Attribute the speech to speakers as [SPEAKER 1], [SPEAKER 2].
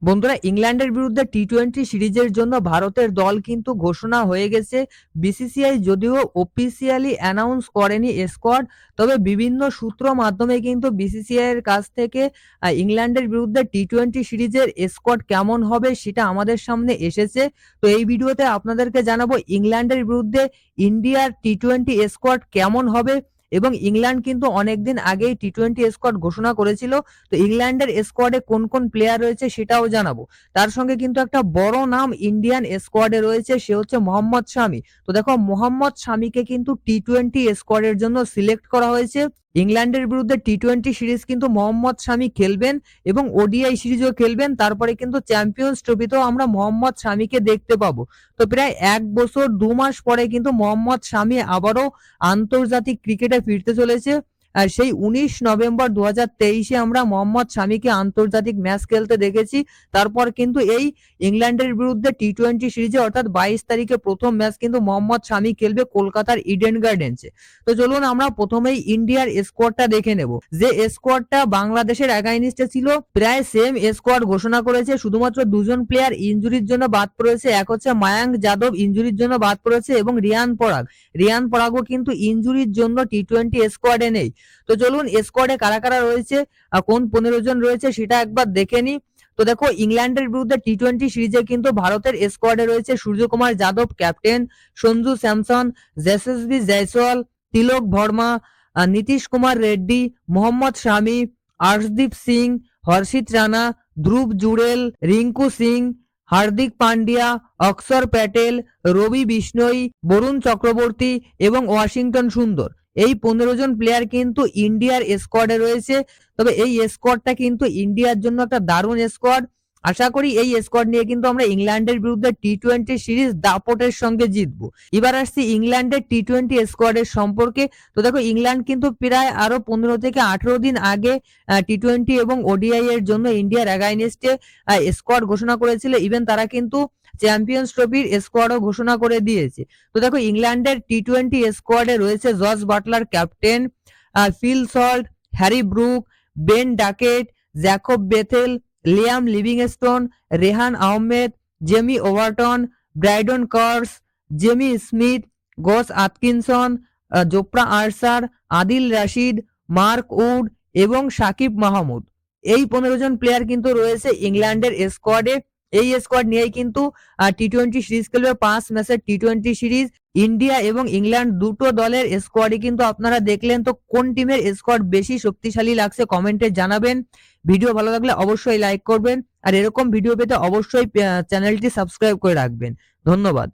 [SPEAKER 1] বন্ধুরা, ইংল্যান্ডের বিরুদ্ধে টি-20 সিরিজের জন্য ভারতের দল কিন্তু ঘোষণা হয়ে গেছে। বিসিসিআই যদিও অফিসিয়ালি অ্যানাউন্স করেনি স্কোয়াড, তবে বিভিন্ন সূত্র মাধ্যমে কিন্তু বিসিসিআই এর কাছ থেকে ইংল্যান্ডের বিরুদ্ধে টি-20 সিরিজের স্কোয়াড কেমন হবে সেটা আমাদের সামনে এসেছে। তো এই ভিডিওতে আপনাদেরকে জানাবো ইংল্যান্ডের বিরুদ্ধে ইন্ডিয়ার টি-20 স্কোয়াড কেমন হবে, এবং ইংল্যান্ড কিন্তু অনেকদিন আগেই টি-20 স্কোয়াড ঘোষণা করেছিল। তো ইংল্যান্ডের স্কোয়াডে কোন কোন প্লেয়ার রয়েছে সেটাও জানাবো। তার সঙ্গে কিন্তু একটা বড় নাম ইন্ডিয়ান স্কোয়াডে রয়েছে, সে হচ্ছে মোহাম্মদ শামি। তো দেখো, মোহাম্মদ শামিকে কিন্তু টি-20 স্কোয়াডের জন্য সিলেক্ট করা হয়েছে। ইংল্যান্ডের বিরুদ্ধে টি-20 সিরিজ কিন্তু মোহাম্মদ শামি খেলবেন এবং ওডিআই সিরিজও খেলবেন। তারপরে কিন্তু চ্যাম্পিয়ন্স ট্রফিতেও আমরা মোহাম্মদ শামিকে দেখতে পাবো। তো প্রায় 1 বছর 2 মাস পরে কিন্তু মোহাম্মদ শামি আবারও আন্তর্জাতিক ক্রিকেটে ফিরতে চলেছে। আর সেই 19 নভেম্বর 2023-এ আমরা মোহাম্মদ শামিকে আন্তর্জাতিক ম্যাচ খেলতে দেখেছি। তারপর কিন্তু এই ইংল্যান্ডের বিরুদ্ধে টি-20 সিরিজে অর্থাৎ 22 তারিখে প্রথম ম্যাচ কিন্তু মোহাম্মদ শামি খেলবে কলকাতার ইডেন গার্ডেন্সে। তো চলুন আমরা প্রথমেই ইন্ডিয়ার স্কোয়াডটা দেখে নেব। যে স্কোয়াডটা বাংলাদেশের এগেইনস্টে ছিল, প্রায় সেম স্কোয়াড ঘোষণা করেছে। শুধুমাত্র দুজন প্লেয়ার ইনজুরির জন্য বাদ পড়েছে। এক হচ্ছে মায়াঙ্ক যাদব, ইনজুরির জন্য বাদ পড়েছে, এবং রিয়ান পরাগও কিন্তু ইনজুরির জন্য টি-20 স্কোয়াডে নেই। তো চলুন স্কোয়াডে কারা কারা রয়েছে, কোন 15 জন রয়েছে সেটা একবার দেখে নি। তো দেখো, ইংল্যান্ডের বিরুদ্ধে টি-20 সিরিজে কিন্তু ভারতের স্কোয়াডে রয়েছে সূর্যকুমার যাদব ক্যাপ্টেন, সঞ্জু স্যামসন, যশস্বী জয়সওয়াল, তিলক ভর্মা, নীতিশ কুমার রেড্ডি, মোহাম্মদ শামি, আর্শদীপ সিং, হর্ষিত রানা, ধ্রুব জুড়েল, রিঙ্কু সিং, হার্দিক পান্ডিয়া, অক্ষর প্যাটেল, রবি বিষ্ণই, বরুণ চক্রবর্তী এবং ওয়াশিংটন সুন্দর। এই 15 জন প্লেয়ার কিন্তু ইন্ডিয়ার স্কোয়াডে রয়েছে। তবে এই স্কোয়াডটা কিন্তু ইন্ডিয়ার জন্য একটা দারুণ স্কোয়াড। আশা করি এই স্কোয়াড নিয়ে কিন্তু আমরা ইংল্যান্ডের বিরুদ্ধে টি-20 সিরিজ দাপটের সঙ্গে জিতবো। এবার আসছি ইংল্যান্ডের টি-20 স্কোয়াডের সম্পর্কে। তো দেখো, ইংল্যান্ড কিন্তু প্রায় আরো 15 থেকে 18 দিন আগে টি-20 এবং ওডিআই এর জন্য ইন্ডিয়ার এগেইনস্টে স্কোয়াড ঘোষণা করেছিল। ইভেন তারা কিন্তু চ্যাম্পিয়ন্স ট্রফির স্কোয়াডও ঘোষণা করে দিয়েছে। তো দেখো, ইংল্যান্ডের টি-20 স্কোয়াডে রয়েছে Jos Buttler captain, Phil Salt, Harry Brook, Ben Duckett, Jacob Bethell, Liam Livingstone, Rehan Ahmed, Jamie Overton, Brydon Carse, Jamie Smith, Gus Atkinson, Jofra Archer, Adil Rashid, Mark Wood এবং সাকিব মাহমুদ। এই 15 জন প্লেয়ার কিন্তু রয়েছে ইংল্যান্ডের স্কোয়াডে। এই স্কোয়াড নিয়েই কিন্তু টি-20 সিরিজ খেলবে। 5 ম্যাচের টি-20 সিরিজ। ইন্ডিয়া এবং ইংল্যান্ড দুটো দলের স্কোয়াডই কিন্তু আপনারা দেখলেন। তো কোন টিমের স্কোয়াড বেশি শক্তিশালী লাগছে কমেন্টে জানাবেন। ভিডিও ভালো লাগলে অবশ্যই লাইক করবেন, আর এরকম ভিডিও পেতে অবশ্যই চ্যানেলটি সাবস্ক্রাইব করে রাখবেন। ধন্যবাদ।